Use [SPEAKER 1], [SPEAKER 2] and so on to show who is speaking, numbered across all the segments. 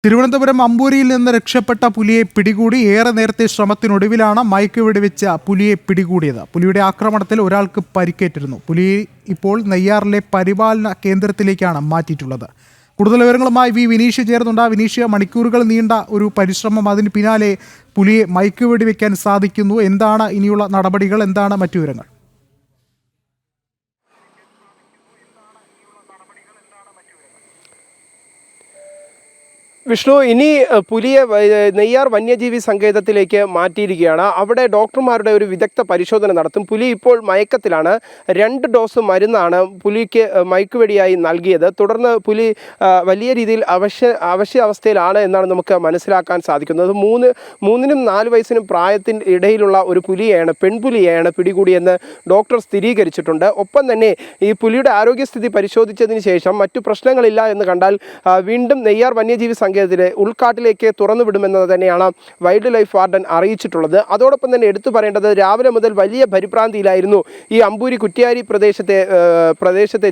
[SPEAKER 1] തിരുവനന്തപുരം അമ്പൂരിയിൽ നിന്ന് രക്ഷപ്പെട്ട പുലിയെ പിടികൂടി. ഏറെ നേരത്തെ ശ്രമത്തിനൊടുവിലാണ് മയക്കുവെടിവെച്ച പുലിയെ പിടികൂടിയത്. പുലിയുടെ ആക്രമണത്തിൽ ഒരാൾക്ക് പരിക്കേറ്റിരുന്നു. പുലിയെ ഇപ്പോൾ നെയ്യാറിലെ പരിപാലന കേന്ദ്രത്തിലേക്കാണ് മാറ്റിയിട്ടുള്ളത്. കൂടുതൽ വിവരങ്ങളുമായി വിനീഷ് ചേർന്നുണ്ട്. വിനീഷ്, മണിക്കൂറുകൾ നീണ്ട ഒരു പരിശ്രമം, അതിന് പിന്നാലെ പുലിയെ മയക്കുവെടിവെക്കാൻ സാധിക്കുന്നു. എന്താണ് ഇനിയുള്ള നടപടികൾ, എന്താണ് മറ്റു വിവരങ്ങൾ?
[SPEAKER 2] വിഷ്ണു, ഇനി പുലിയെ നെയ്യാർ വന്യജീവി സങ്കേതത്തിലേക്ക് മാറ്റിയിരിക്കുകയാണ്. അവിടെ ഡോക്ടർമാരുടെ ഒരു വിദഗ്ധ പരിശോധന നടത്തും. പുലി ഇപ്പോൾ മയക്കത്തിലാണ്. 2 ഡോസ് മരുന്നാണ് പുലിക്ക് മയക്കുവെടിയായി നൽകിയത്. തുടർന്ന് പുലി വലിയ രീതിയിൽ അവശ്യാവസ്ഥയിലാണ് എന്നാണ് നമുക്ക് മനസ്സിലാക്കാൻ സാധിക്കുന്നത്. 3നും 4 വയസ്സിനും പ്രായത്തിന് ഇടയിലുള്ള ഒരു പുലിയെയാണ്, പെൺപുലിയെയാണ് പിടികൂടിയെന്ന് ഡോക്ടർ സ്ഥിരീകരിച്ചിട്ടുണ്ട്. ഒപ്പം തന്നെ ഈ പുലിയുടെ ആരോഗ്യസ്ഥിതി പരിശോധിച്ചതിന് ശേഷം മറ്റു പ്രശ്നങ്ങളില്ല എന്ന് കണ്ടാൽ വീണ്ടും നെയ്യാർ വന്യജീവി സങ്കേതത്തിലെ ഉൾക്കാട്ടിലേക്ക് തുറന്നുവിടുമെന്നത് തന്നെയാണ് വൈൽഡ് ലൈഫ് വാർഡൻ അറിയിച്ചിട്ടുള്ളത്. അതോടൊപ്പം തന്നെ എടുത്തു പറയേണ്ടത്, രാവിലെ മുതൽ വലിയ പരിഭ്രാന്തിയിലായിരുന്നു ഈ അമ്പൂരി കുറ്റ്യാരി പ്രദേശത്തെ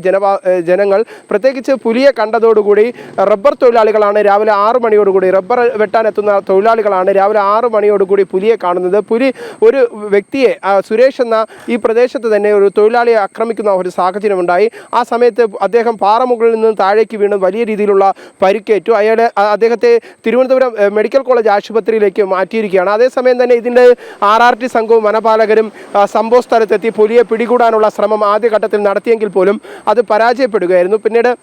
[SPEAKER 2] ജനങ്ങൾ. പ്രത്യേകിച്ച് പുലിയെ കണ്ടതോടുകൂടി റബ്ബർ തൊഴിലാളികളാണ് രാവിലെ 6 മണിയോടുകൂടി, റബ്ബർ വെട്ടാനെത്തുന്ന തൊഴിലാളികളാണ് രാവിലെ 6 മണിയോടുകൂടി പുലിയെ കാണുന്നത്. പുലി ഒരു വ്യക്തിയെ, സുരേഷ് എന്ന ഈ പ്രദേശത്ത് തന്നെ ഒരു തൊഴിലാളിയെ ആക്രമിക്കുന്ന ഒരു സാഹചര്യമുണ്ടായി. ആ സമയത്ത് അദ്ദേഹം പാറമുകളിൽ നിന്ന് താഴേക്ക് വീണ് വലിയ രീതിയിലുള്ള പരിക്കേറ്റു. അദ്ദേഹത്തെ തിരുവനന്തപുരം മെഡിക്കൽ കോളേജ് ആശുപത്രിയിലേക്ക് മാറ്റിയിരിക്കുകയാണ്. അതേസമയം തന്നെ ഇതിൻ്റെ RRT സംഘവും വനപാലകരും സംഭവ സ്ഥലത്തെത്തി പുലിയെ പിടികൂടാനുള്ള ശ്രമം ആദ്യഘട്ടത്തിൽ നടത്തിയെങ്കിൽ പോലും അത് പരാജയപ്പെടുകയായിരുന്നു. പിന്നീട്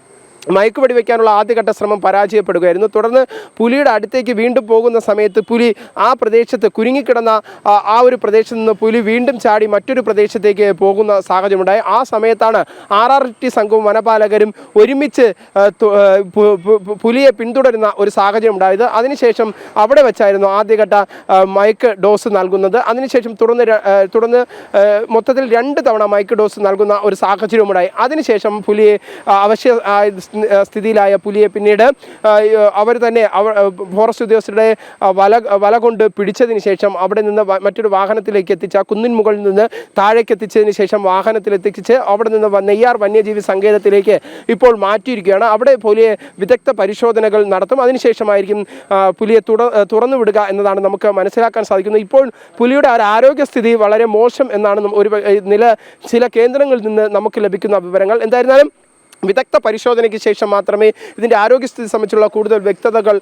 [SPEAKER 2] മയക്കുവെടി വയ്ക്കാനുള്ള ആദ്യഘട്ട ശ്രമം പരാജയപ്പെടുകയായിരുന്നു. തുടർന്ന് പുലിയുടെ അടുത്തേക്ക് വീണ്ടും പോകുന്ന സമയത്ത് പുലി ആ പ്രദേശത്ത് കുരുങ്ങിക്കിടന്ന ആ ഒരു പ്രദേശത്ത് നിന്ന് പുലി വീണ്ടും ചാടി മറ്റൊരു പ്രദേശത്തേക്ക് പോകുന്ന സാഹചര്യമുണ്ടായി. ആ സമയത്താണ് RRT സംഘവും വനപാലകരും ഒരുമിച്ച് പുലിയെ പിന്തുടരുന്ന ഒരു സാഹചര്യം ഉണ്ടായത്. അതിനുശേഷം അവിടെ വെച്ചായിരുന്നു ആദ്യഘട്ട മയക്ക് ഡോസ് നൽകുന്നത്. അതിനുശേഷം തുടർന്ന് മൊത്തത്തിൽ 2 തവണ മയക്ക് ഡോസ് നൽകുന്ന ഒരു സാഹചര്യമുണ്ടായി. അതിനുശേഷം പുലിയെ സ്ഥിതിയിലായ പുലിയെ പിന്നീട് അവർ തന്നെ ഫോറസ്റ്റ് ഉദ്യോഗസ്ഥരുടെ വല കൊണ്ട് പിടിച്ചതിന് ശേഷം അവിടെ നിന്ന് മറ്റൊരു വാഹനത്തിലേക്ക് എത്തിച്ച്, കുന്നിൻ മുകളിൽ നിന്ന് താഴേക്ക് എത്തിച്ചതിന് ശേഷം വാഹനത്തിലെത്തിച്ച് അവിടെ നിന്ന് നെയ്യാർ വന്യജീവി സങ്കേതത്തിലേക്ക് ഇപ്പോൾ മാറ്റിയിരിക്കുകയാണ്. അവിടെ പുലിയെ വിദഗ്ധ പരിശോധനകൾ നടത്തും. അതിനുശേഷമായിരിക്കും പുലിയെ തുറന്നുവിടുക എന്നതാണ് നമുക്ക് മനസ്സിലാക്കാൻ സാധിക്കുന്നത്. ഇപ്പോൾ പുലിയുടെ ആരോഗ്യസ്ഥിതി വളരെ മോശം എന്നാണ് ചില കേന്ദ്രങ്ങളിൽ നിന്ന് നമുക്ക് ലഭിക്കുന്ന വിവരങ്ങൾ. എന്തായിരുന്നാലും വിദഗ്ധ പരിശോധനയ്ക്ക് ശേഷം മാത്രമേ ഇതിൻ്റെ ആരോഗ്യസ്ഥിതി സംബന്ധിച്ചുള്ള കൂടുതൽ വ്യക്തതകൾ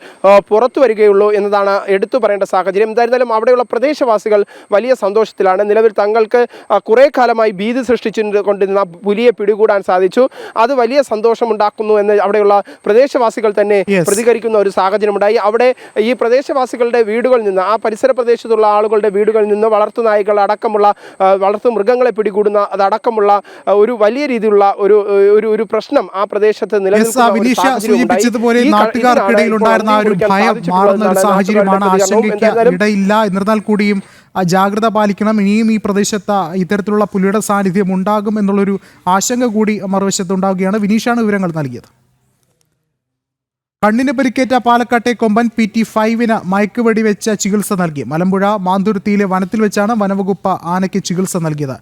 [SPEAKER 2] പുറത്തു വരികയുള്ളൂ എന്നതാണ് എടുത്തു പറയേണ്ട സാഹചര്യം. എന്തായിരുന്നാലും അവിടെയുള്ള പ്രദേശവാസികൾ വലിയ സന്തോഷത്തിലാണ്. നിലവിൽ തങ്ങൾക്ക് കുറേ കാലമായി ഭീതി സൃഷ്ടിച്ചുകൊണ്ടിരുന്ന പുലിയെ പിടികൂടാൻ സാധിച്ചു. അത് വലിയ സന്തോഷമുണ്ടാക്കുന്നു എന്ന് അവിടെയുള്ള പ്രദേശവാസികൾ തന്നെ പ്രതികരിക്കുന്ന ഒരു സാഹചര്യമുണ്ടായി. അവിടെ ഈ പ്രദേശവാസികളുടെ വീടുകളിൽ നിന്ന്, ആ പരിസര പ്രദേശത്തുള്ള ആളുകളുടെ വീടുകളിൽ നിന്ന് വളർത്തുനായ്കൾ അടക്കമുള്ള വളർത്തുമൃഗങ്ങളെ പിടികൂടുന്ന അതടക്കമുള്ള ഒരു വലിയ രീതിയിലുള്ള ഒരു പ്രശ്നം ആ പ്രദേശത്ത്
[SPEAKER 1] സൂചിപ്പിച്ചതുപോലെ നാട്ടുകാർക്കിടയിൽ ഉണ്ടായിരുന്ന ഒരു ഭയം മാറുന്ന ഒരു സാഹചര്യമാണ്. ആശങ്കയ്ക്ക് ഇടയില്ല. എന്നിരുന്നാൽ കൂടിയും ജാഗ്രത പാലിക്കണം. ഇനിയും ഈ പ്രദേശത്ത് ഇത്തരത്തിലുള്ള പുലിയുടെ സാന്നിധ്യം ഉണ്ടാകും എന്നുള്ളൊരു ആശങ്ക കൂടി മറുവശത്ത് ഉണ്ടാവുകയാണ്. വിനീഷാണ് വിവരങ്ങൾ നൽകിയത്. കണ്ണിന് പരിക്കേറ്റ പാലക്കാട്ടെ കൊമ്പൻ PT5 മയക്കുവെടി വെച്ച ചികിത്സ നൽകി. മലമ്പുഴ മാന്തുരുത്തിയിലെ വനത്തിൽ വെച്ചാണ് വനവകുപ്പ് ആനയ്ക്ക് ചികിത്സ നൽകിയത്.